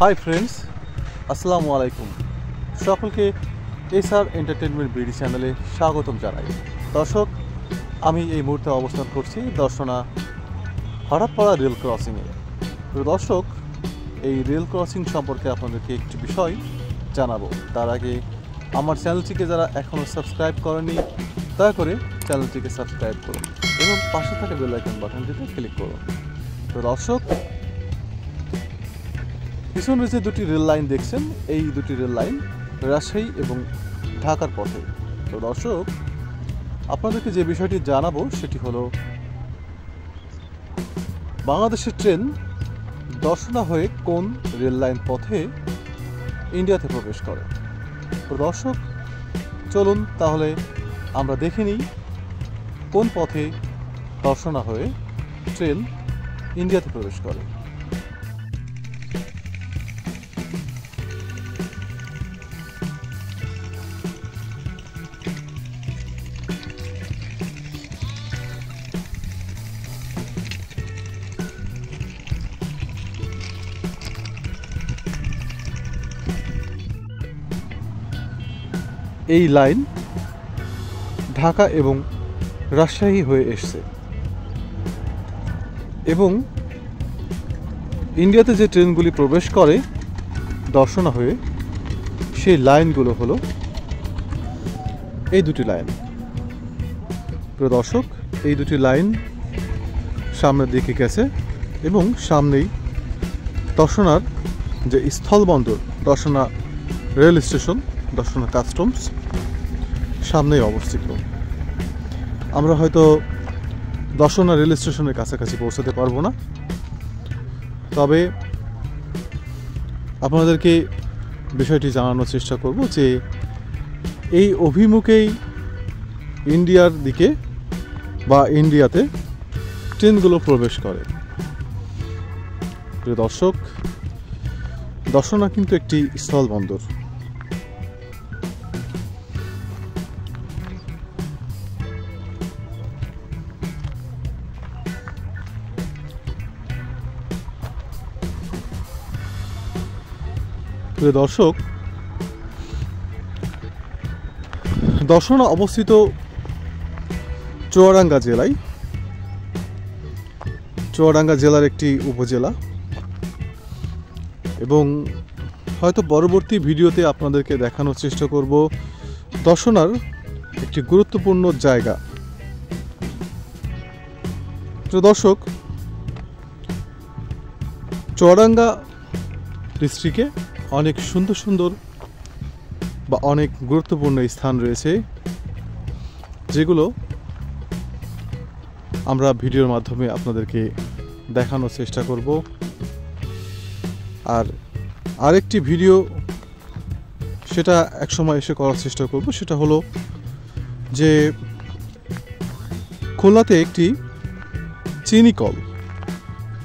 Hi friends, আসসালামু আলাইকুম। সকলকে এসআর এন্টারটেনমেন্ট বিডি চ্যানেলে স্বাগতম জানাই। দর্শক, আমি এই মুহূর্তে অবস্থান করছি দর্শনা হঠাৎপাড়া রেল ক্রসিংয়ে। দর্শক, এই রেল ক্রসিং সম্পর্কে আপনাদেরকে একটি বিষয় জানাবো। তার আগে আমার চ্যানেলটিকে যারা এখনও সাবস্ক্রাইব করেনি দয়া করে চ্যানেলটিকে সাবস্ক্রাইব করুন এবং পাশে থাকা বেল আইকন বাটনটিতে ক্লিক করুন। তো দর্শক, পিছনে যে দুটি রেল লাইন দেখছেন, এই দুটি রেল লাইন রাজশাহী এবং ঢাকার পথে। তো দর্শক, আপনাদেরকে যে বিষয়টি জানাবো সেটি হলো বাংলাদেশের ট্রেন দর্শনা হয়ে কোন রেল লাইন পথে ইন্ডিয়াতে প্রবেশ করে। তো দর্শক, চলুন তাহলে আমরা দেখে নিই কোন পথে দর্শনা হয়ে ট্রেন ইন্ডিয়াতে প্রবেশ করে। এই লাইন ঢাকা এবং রাজশাহী হয়ে এসছে এবং ইন্ডিয়াতে যে ট্রেনগুলি প্রবেশ করে দর্শনা হয়ে, সেই লাইনগুলো হলো এই দুটি লাইন। প্রিয় দর্শক, এই দুটি লাইন সামনের দিকে গেছে এবং সামনেই দর্শনার যে স্থলবন্দর, Darshana rail station, Darshana customs সামনেই অবস্থিত। আমরা হয়তো দর্শনা রেল স্টেশনের কাছাকাছি পৌঁছাতে পারবো না, তবে আপনাদেরকে বিষয়টি জানানোর চেষ্টা করব যে এই অভিমুখেই ইন্ডিয়ার দিকে বা ইন্ডিয়াতে ট্রেনগুলো প্রবেশ করে। প্রিয় দর্শক, দর্শনা কিন্তু একটি স্থলবন্দর। প্রিয় দর্শক, দর্শনা অবস্থিত চুয়াডাঙ্গা জেলায়। চুয়াডাঙ্গা জেলার একটি উপজেলা এবং হয়তো পরবর্তী ভিডিওতে আপনাদেরকে দেখানোর চেষ্টা করব দর্শনার একটি গুরুত্বপূর্ণ জায়গা। প্রিয় দর্শক, চুয়াডাঙ্গা ডিস্ট্রিক্টে অনেক সুন্দর সুন্দর বা অনেক গুরুত্বপূর্ণ স্থান রয়েছে, যেগুলো আমরা ভিডিওর মাধ্যমে আপনাদেরকে দেখানোর চেষ্টা করব। আর আরেকটি ভিডিও সেটা একসময় এসে করার চেষ্টা করব, সেটা হলো যে খুলনাতে একটি চিনি কল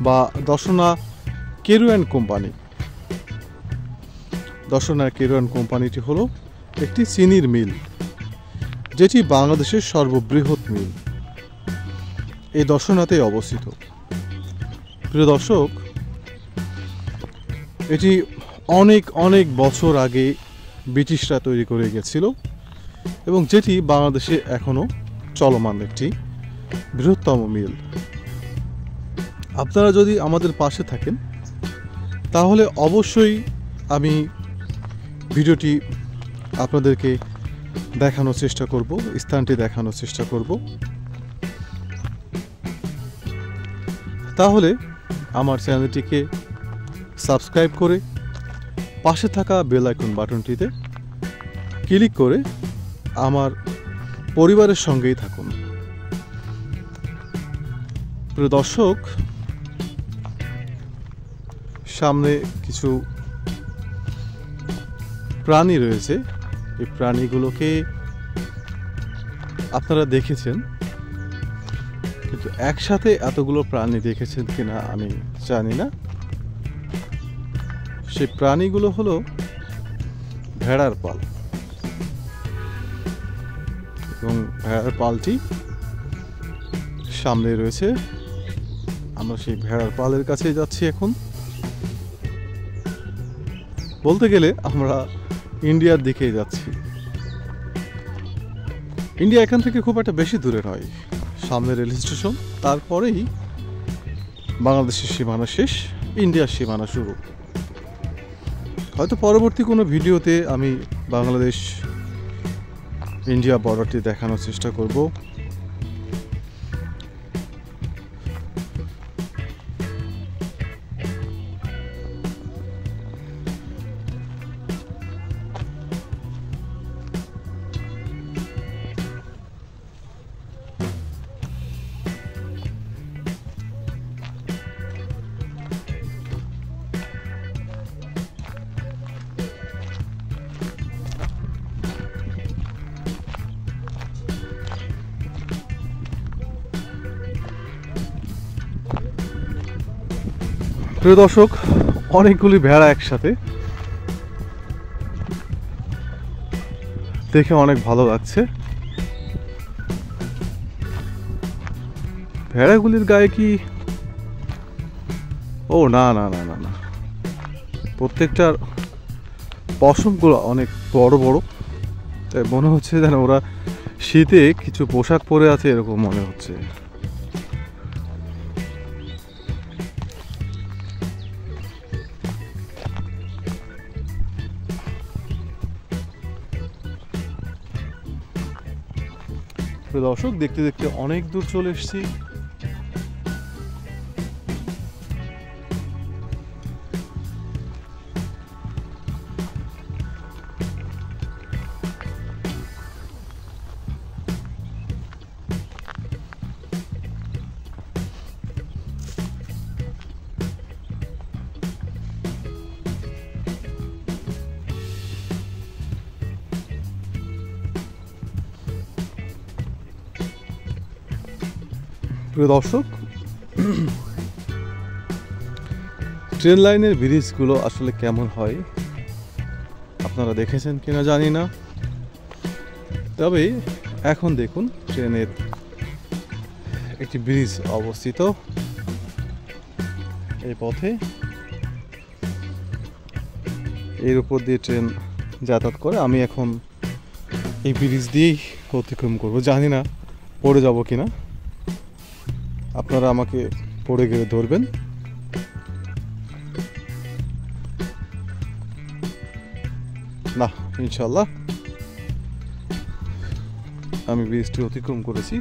বা দর্শনা কেরুয়ান কোম্পানি। দর্শনা কেরুয়ান কোম্পানিটি হলো একটি চিনির মিল, যেটি বাংলাদেশের সর্ববৃহৎ মিল। এই দর্শনাতেই অবস্থিত। প্রিয় দর্শক, এটি অনেক অনেক বছর আগে ব্রিটিশরা তৈরি করে গেছিল এবং যেটি বাংলাদেশে এখনও চলমান একটি বৃহত্তম মিল। আপনারা যদি আমাদের পাশে থাকেন তাহলে অবশ্যই আমি ভিডিওটি আপনাদেরকে দেখানোর চেষ্টা করব, স্থানটি দেখানোর চেষ্টা করব। তাহলে আমার চ্যানেলটিকে সাবস্ক্রাইব করে পাশে থাকা বেল আইকন বাটনটিতে ক্লিক করে আমার পরিবারের সঙ্গেই থাকুন। প্রিয় দর্শক, সামনে কিছু প্রাণী রয়েছে। এই প্রাণীগুলোকে আপনারা দেখেছেন, কিন্তু একসাথে এতগুলো প্রাণী দেখেছেন কিনা আমি জানি না। সেই প্রাণীগুলো হলো ভেড়ার পাল এবং ভেড়ার পালটি সামনে রয়েছে। আমরা সেই ভেড়ার পালের কাছে যাচ্ছি এখন। বলতে গেলে আমরা ইন্ডিয়ার দিকেই যাচ্ছি। ইন্ডিয়া এখান থেকে খুব একটা বেশি দূরে নয়, সামনে রেল স্টেশন, তারপরেই বাংলাদেশের সীমানা শেষ, ইন্ডিয়ার সীমানা শুরু। হয়তো পরবর্তী কোনো ভিডিওতে আমি বাংলাদেশ ইন্ডিয়া বর্ডারটি দেখানোর চেষ্টা করব। প্রিয় দর্শক, অনেকগুলি ভেড়া একসাথে, দেখে অনেক ভালো লাগছে। ভেড়াগুলির গায়ে কি, ও না না না না না, প্রত্যেকটার পশমগুলো অনেক বড় বড়, তাই মনে হচ্ছে যেন ওরা শীতে কিছু পোশাক পরে আছে, এরকম মনে হচ্ছে। দর্শক, দেখতে দেখতে অনেক দূর চলে এসেছি। প্রিয় দর্শক, ট্রেন লাইনের ব্রিজগুলো আসলে কেমন হয় আপনারা দেখেছেন কিনা জানি না, তবে এখন দেখুন ট্রেনের একটি ব্রিজ অবস্থিত এই পথে, এর উপর দিয়ে ট্রেন যাতায়াত করে। আমি এখন এই ব্রিজ দিয়েই অতিক্রম করব, জানি না পড়ে যাব কিনা, আপনারা আমাকে পড়ে গেলে ধরবেন। না, ইনশাল্লাহ আমি ব্রিজটি অতিক্রম করেছি।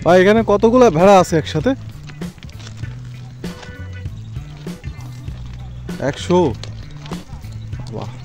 ভাই, এখানে কতগুলো ভেড়া আছে একসাথে? 100। বাহ।